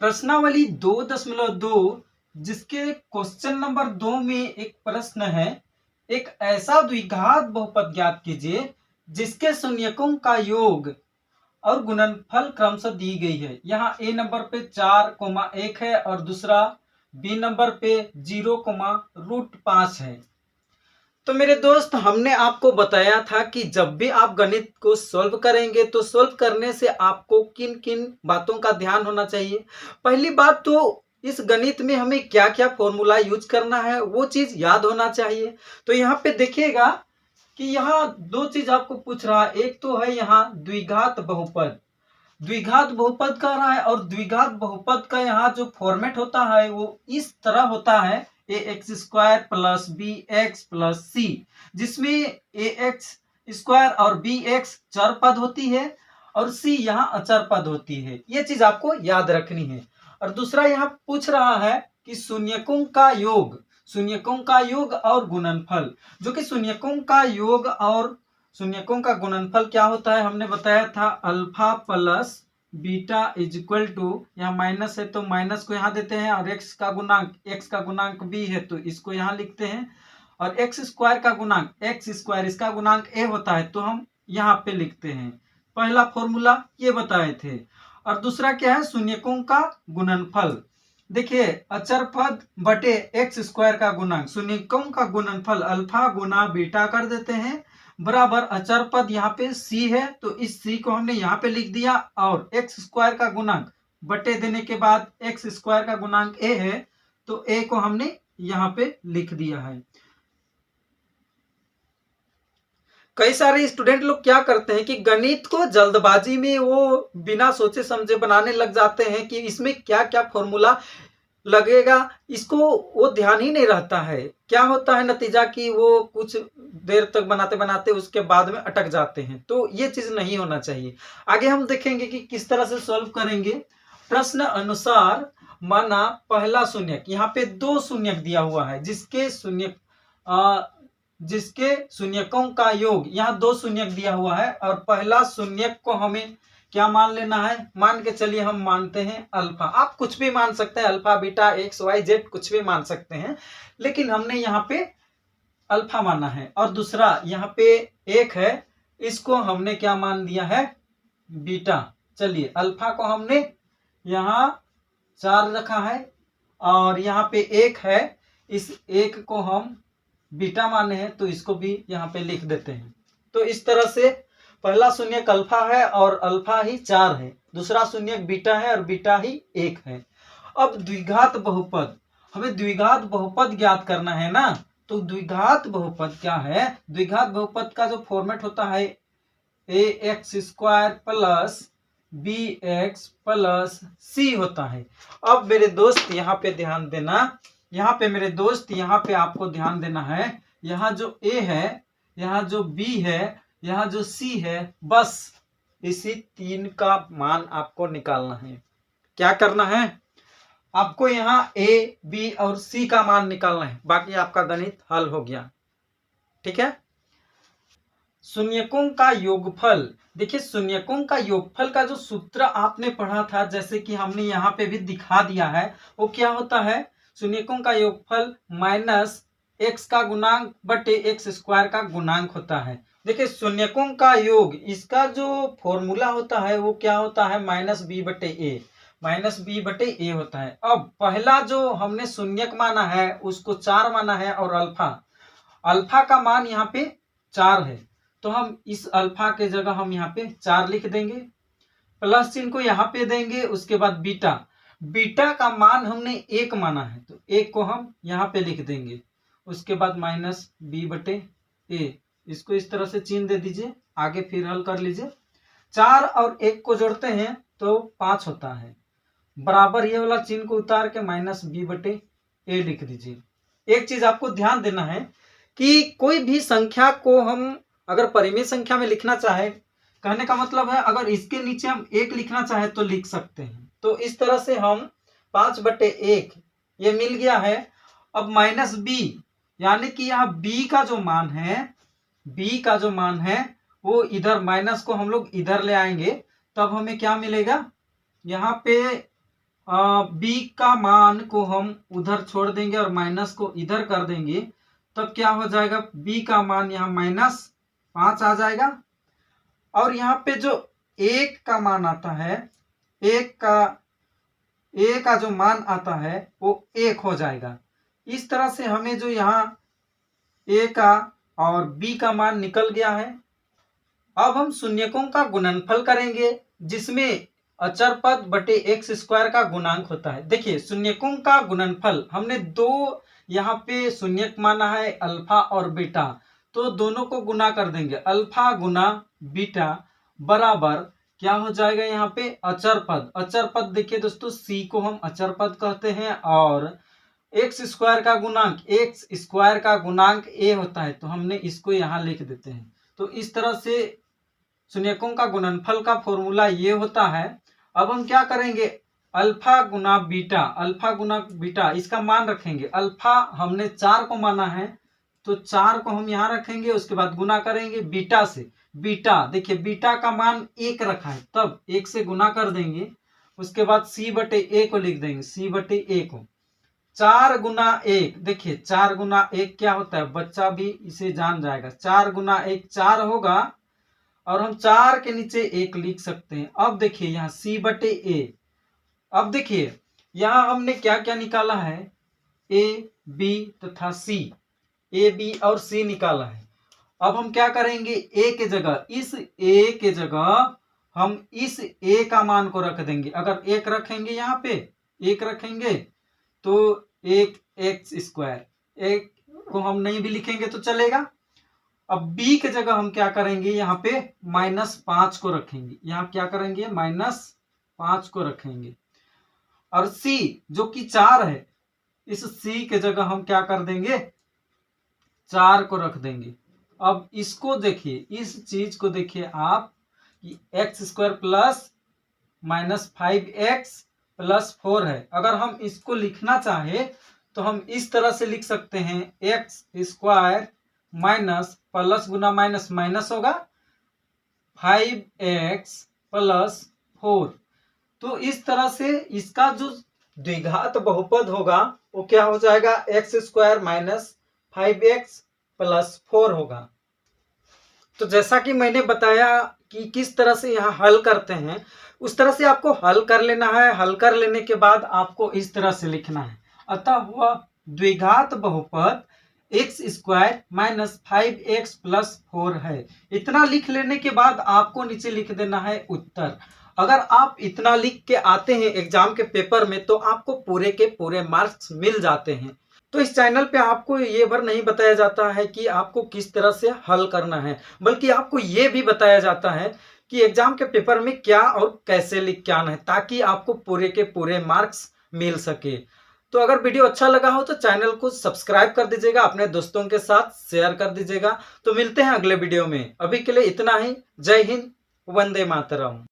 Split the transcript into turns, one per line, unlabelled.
प्रश्नावली 2.2 जिसके question number 2 में एक प्रश्न है, एक ऐसा द्विघात बहुपद ज्ञात कीजिए जिसके शून्यकों का योग और गुणनफल क्रमशः दी गई है। यहाँ ए नंबर पे 4,1 है और दूसरा बी नंबर पे 0,√5 है। तो मेरे दोस्त, हमने आपको बताया था कि जब भी आप गणित को सॉल्व करेंगे तो सॉल्व करने से आपको किन किन बातों का ध्यान होना चाहिए। पहली बात तो इस गणित में हमें क्या क्या फॉर्मूला यूज करना है वो चीज याद होना चाहिए। तो यहाँ पे देखिएगा कि यहाँ दो चीज आपको पूछ रहा है। एक तो है यहाँ द्विघात बहुपद, द्विघात बहुपद कह रहा है और द्विघात बहुपद का यहाँ जो फॉर्मेट होता है वो इस तरह होता है ax² plus bx plus c, जिसमें ax² और bx चर पद होती है और c यहाँ अचर पद होती है। ये चीज आपको याद रखनी है। और दूसरा यहाँ पूछ रहा है कि शून्यकों का योग, शून्यकों का योग और गुणनफल, जो कि शून्यकों का योग और शून्यकों का गुणनफल क्या होता है हमने बताया था, alpha plus beta is equal to, यहाँ माइनस है तो माइनस को यहाँ देते हैं और x का गुणांक b है तो इसको यहाँ लिखते हैं और x² का गुणांक x², इसका गुणांक a होता है तो हम यहाँ पे लिखते हैं। पहला फॉर्मूला ये बताए थे। और दूसरा क्या है, शून्यकों का गुणनफल। देखिए अचर पद बटे x² का गुणांक, शून्यकों का गुणनफल अल्फा गुना बीटा कर देते हैं बराबर अचर पद यहाँ पे c है तो इस c को हमने यहाँ पे लिख दिया और x² का गुणांक बटे देने के बाद x² का गुणांक a है तो a को हमने यहाँ पे लिख दिया है। कई सारे स्टूडेंट लोग क्या करते हैं कि गणित को जल्दबाजी में वो बिना सोचे समझे बनाने लग जाते हैं कि इसमें क्या क्या फॉर्मूला लगेगा, इसको वो ध्यान ही नहीं रहता है। क्या होता है नतीजा कि वो कुछ देर तक बनाते बनाते उसके बाद में अटक जाते हैं। तो ये चीज नहीं होना चाहिए। आगे हम देखेंगे कि किस तरह से सॉल्व करेंगे। प्रश्न अनुसार माना पहला शून्यक, यहाँ पे दो शून्यक दिया हुआ है जिसके शून्यकों का योग, यहाँ दो शून्यक दिया हुआ है और पहला शून्यक को हमें क्या मान लेना है, मान के चलिए हम मानते हैं अल्फा। आप कुछ भी मान सकते हैं, alpha beta X Y Z कुछ भी मान सकते हैं, लेकिन हमने यहाँ पे अल्फा माना है। और दूसरा यहाँ पे एक है, इसको हमने क्या मान दिया है, बीटा। चलिए अल्फा को हमने यहाँ 4 रखा है और यहाँ पे एक है, इस एक को हम बीटा माने हैं तो इसको भी यहाँ पे लिख देते हैं। तो इस तरह से पहला शून्यक अल्फा है और अल्फा ही 4 है, दूसरा शून्यक बीटा है और बीटा ही 1 है। अब द्विघात बहुपद, हमें द्विघात बहुपद ज्ञात करना है ना। तो द्विघात बहुपद क्या है, द्विघात बहुपद का जो फॉर्मेट होता है ax² plus bx plus c होता है। अब मेरे दोस्त यहाँ पे ध्यान देना, यहाँ पे मेरे दोस्त यहाँ पे आपको ध्यान देना है, यहाँ जो a है, यहाँ जो b है, यहाँ जो c है, बस इसी 3 का मान आपको निकालना है। क्या करना है आपको, यहाँ a b और c का मान निकालना है, बाकी आपका गणित हल हो गया। ठीक है। शून्यकों का योगफल, देखिए शून्यकों का योगफल का जो सूत्र आपने पढ़ा था, जैसे कि हमने यहाँ पे भी दिखा दिया है, वो क्या होता है, शून्यकों का योगफल माइनस x का गुणांक बटे x² का गुणांक होता है। देखिए शून्यकों का योग, इसका जो फॉर्मूला होता है वो क्या होता है, माइनस b बटे a, माइनस b बटे a होता है। अब पहला जो हमने शून्यक माना है उसको 4 माना है और अल्फा का मान यहाँ पे 4 है तो हम इस अल्फा के जगह हम यहाँ पे 4 लिख देंगे, प्लस चिन्ह को यहाँ पे देंगे। उसके बाद बीटा का मान हमने 1 माना है तो 1 को हम यहाँ पे लिख देंगे। उसके बाद माइनस b बटे a, इसको इस तरह से चिन्ह दे दीजिए, आगे फिर हल कर लीजिए। 4 और 1 को जोड़ते हैं तो 5 होता है, बराबर ये वाला चिन्ह को उतार के माइनस b बटे a लिख दीजिए। एक चीज आपको ध्यान देना है कि कोई भी संख्या को हम अगर परिमेय संख्या में लिखना चाहे, कहने का मतलब है अगर इसके नीचे हम 1 लिखना चाहे तो लिख सकते हैं। तो इस तरह से हम 5 बटे 1 ये मिल गया है। अब माइनस b, यानी कि यहाँ b का जो मान है वो इधर, माइनस को हम लोग इधर ले आएंगे तब हमें क्या मिलेगा, यहाँ पे बी का मान को हम उधर छोड़ देंगे और माइनस को इधर कर देंगे, तब क्या हो जाएगा, बी का मान यहाँ -5 आ जाएगा। और यहाँ पे जो एक का मान आता है, ए का जो मान आता है वो 1 हो जाएगा। इस तरह से हमें जो यहाँ ए का और बी का मान निकल गया है। अब हम शून्यकों का गुणनफल करेंगे, जिसमें अचर पद बटे एक्स स्क्वायर का गुणांक होता है। देखिए शून्यकों का गुणनफल, हमने दो यहाँ पे शून्यक माना है, अल्फा और बीटा, तो दोनों को गुना कर देंगे। अल्फा गुना बीटा बराबर क्या हो जाएगा, यहाँ पे अचर पद। अचर पद देखिए दोस्तों, सी को हम अचर पद कहते हैं, और एक्स स्क्वायर का गुणांक ए होता है, तो हमने इसको यहाँ लिख देते हैं। तो इस तरह से शून्यकों का गुणनफल का फॉर्मूला ये होता है। अब हम क्या करेंगे, अल्फा गुना बीटा इसका मान रखेंगे। अल्फा हमने 4 को माना है, तो 4 को हम यहाँ रखेंगे, उसके बाद गुना करेंगे बीटा से। बीटा देखिए, बीटा का मान 1 रखा है, तब 1 से गुना कर देंगे। उसके बाद सी बटे ए को लिख देंगे, सी बटे ए को। 4 गुना 1, देखिए 4 गुना 1 क्या होता है, बच्चा भी इसे जान जाएगा। 4 गुना 1 4 होगा, और हम 4 के नीचे 1 लिख सकते हैं। अब देखिए यहाँ सी बटे ए। अब देखिए यहाँ हमने क्या क्या निकाला है, ए बी तथा सी, ए बी और सी निकाला है। अब हम क्या करेंगे, ए के जगह, इस ए के जगह हम इस ए का मान को रख देंगे। अगर 1 रखेंगे, यहाँ पे 1 रखेंगे तो 1 एक्स स्क्वायर, 1 को हम नहीं भी लिखेंगे तो चलेगा। अब b के जगह हम क्या करेंगे, यहाँ पे -5 को रखेंगे। यहाँ क्या करेंगे, -5 को रखेंगे। और c जो कि 4 है, इस c के जगह हम क्या कर देंगे, 4 को रख देंगे। अब इसको देखिए, इस चीज को देखिए आप, x square plus -5x plus 4 है। अगर हम इसको लिखना चाहे तो हम इस तरह से लिख सकते हैं, एक्स स्क्वायर माइनस प्लस गुना माइनस माइनस होगा, 5x प्लस 4। तो इस तरह से इसका जो द्विघात बहुपद होगा वो क्या हो जाएगा, x square minus 5x plus 4 होगा। तो जैसा कि मैंने बताया कि किस तरह से यहाँ हल करते हैं, उस तरह से आपको हल कर लेना है। हल कर लेने के बाद आपको इस तरह से लिखना है। अतः हुआ द्विघात बहुपद x square minus 5x plus 4 है। इतना लिख लेने के बाद आपको नीचे लिख देना है उत्तर। अगर आप इतना लिख के आते हैं एग्जाम के पेपर में, तो आपको पूरे के पूरे मार्क्स मिल जाते हैं। तो इस चैनल पे आपको ये भर नहीं बताया जाता है कि आपको किस तरह से हल करना है, बल्कि आपको ये भी बताया जाता है कि एग्जाम के पेपर में क्या और कैसे लिख के आना है, ताकि आपको पूरे के पूरे मार्क्स मिल सके। तो अगर वीडियो अच्छा लगा हो तो चैनल को सब्सक्राइब कर दीजिएगा, अपने दोस्तों के साथ शेयर कर दीजिएगा। तो मिलते हैं अगले वीडियो में, अभी के लिए इतना ही। जय हिंद, वंदे मातरम।